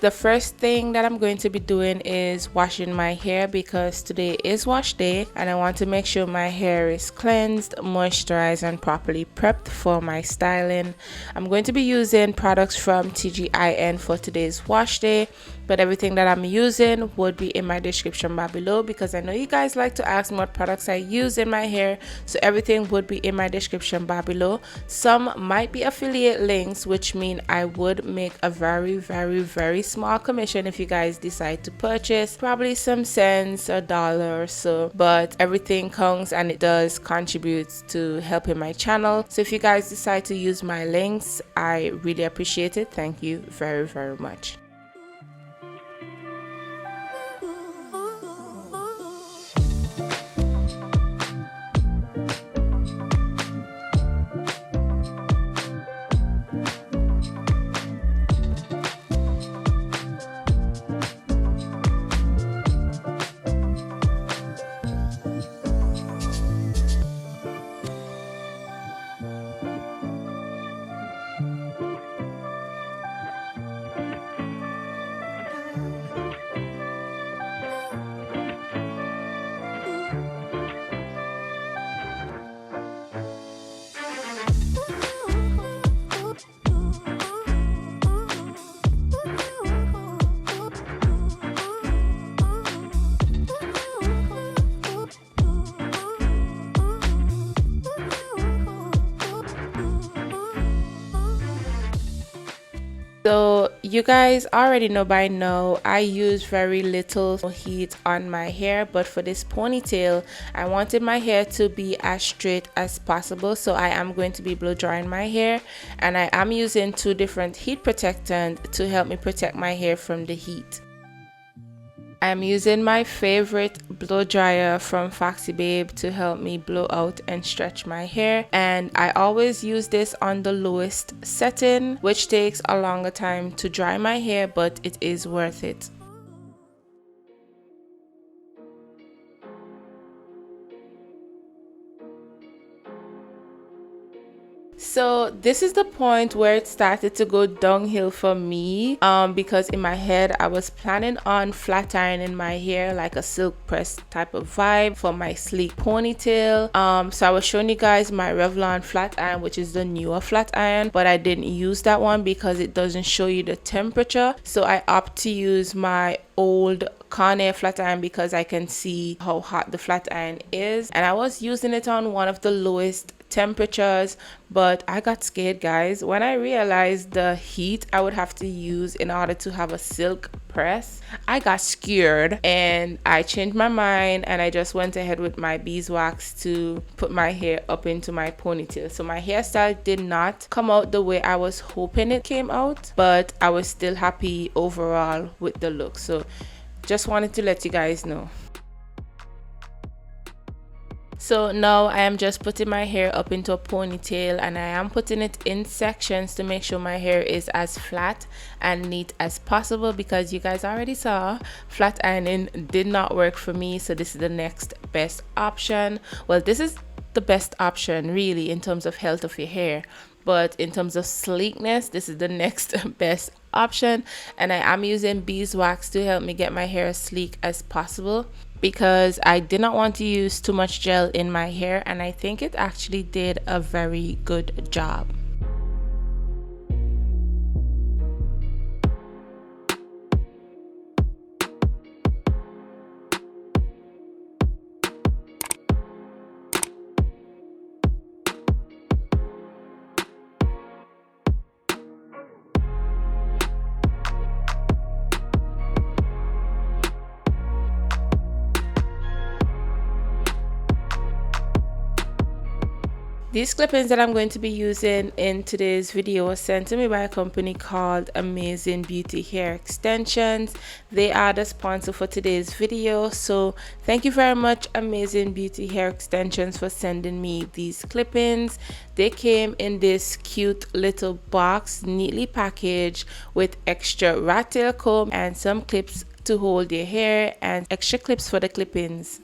the first thing that I'm going to be doing is washing my hair, because today is wash day and I want to make sure my hair is cleansed, moisturized, and properly prepped for my styling. I'm going to be using products from TGIN for today's wash day, but everything that I'm using would be in my description bar below, because I know you guys like to ask me what products I use in my hair, so everything would be in my description bar below. Some might be affiliate links, which mean I would make a very small commission if you guys decide to purchase, probably some cents, $1 or so, but everything counts and it does contribute to helping my channel. So if you guys decide to use my links, I really appreciate it. Thank you very much. So you guys already know by now I use very little heat on my hair, but for this ponytail I wanted my hair to be as straight as possible, so I am going to be blow drying my hair, and I am using 2 different heat protectants to help me protect my hair from the heat. I'm using my favorite blow dryer from Foxy Babe to help me blow out and stretch my hair, and I always use this on the lowest setting, which takes a longer time to dry my hair, but it is worth it. So this is the point where it started to go downhill for me, because in my head I was planning on flat ironing my hair like a silk press type of vibe for my sleek ponytail. So I was showing you guys my Revlon flat iron, which is the newer flat iron, but I didn't use that one because it doesn't show you the temperature, so I opt to use my old Conair flat iron because I can see how hot the flat iron is, and I was using it on one of the lowest temperatures, but I got scared, guys, when I realized the heat I would have to use in order to have a silk press. I got scared and I changed my mind, and I just went ahead with my beeswax to put my hair up into my ponytail. So my hairstyle did not come out the way I was hoping it came out, but I was still happy overall with the look. So just wanted to let you guys know. So now I am just putting my hair up into a ponytail, and I am putting it in sections to make sure my hair is as flat and neat as possible, because you guys already saw flat ironing did not work for me. So this is the next best option. Well, this is the best option really in terms of health of your hair, but in terms of sleekness, this is the next best option. And I am using beeswax to help me get my hair as sleek as possible, because I did not want to use too much gel in my hair, and I think it actually did a very good job. These clip-ins that I'm going to be using in today's video were sent to me by a company called Amazing Beauty Hair Extensions. They are the sponsor for today's video, so thank you very much, Amazing Beauty Hair Extensions, for sending me these clip-ins. They came in this cute little box, neatly packaged, with extra rat tail comb and some clips to hold your hair and extra clips for the clip-ins.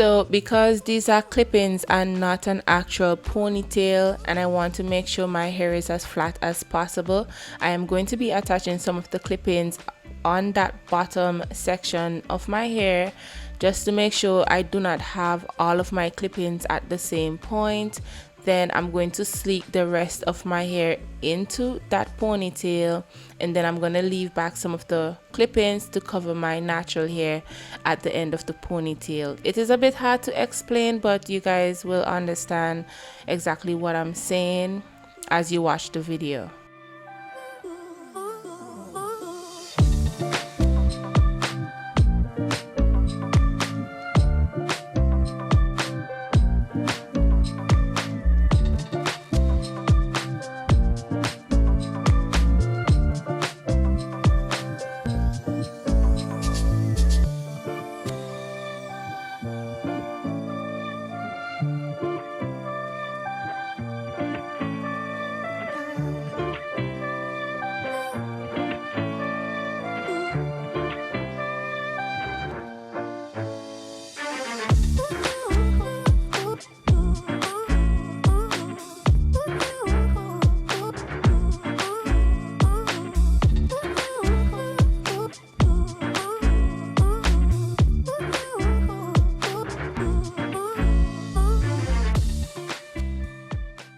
So because these are clip-ins and not an actual ponytail, and I want to make sure my hair is as flat as possible, I am going to be attaching some of the clip-ins on that bottom section of my hair, just to make sure I do not have all of my clip-ins at the same point. Then I'm going to sleek the rest of my hair into that ponytail, and then I'm going to leave back some of the clip-ins to cover my natural hair at the end of the ponytail. It is a bit hard to explain, but you guys will understand exactly what I'm saying as you watch the video.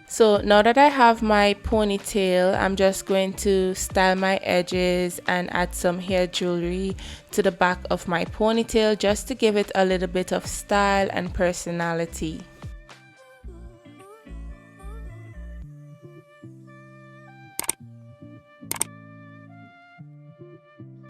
So now that I have my ponytail, I'm just going to style my edges and add some hair jewelry to the back of my ponytail, just to give it a little bit of style and personality.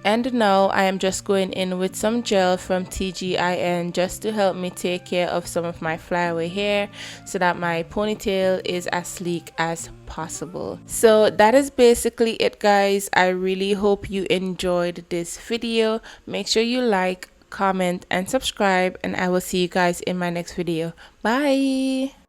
And now I am just going in with some gel from TGIN just to help me take care of some of my flyaway hair, so that my ponytail is as sleek as possible. So that is basically it, guys. I really hope you enjoyed this video. Make sure you like, comment and subscribe, and I will see you guys in my next video. Bye.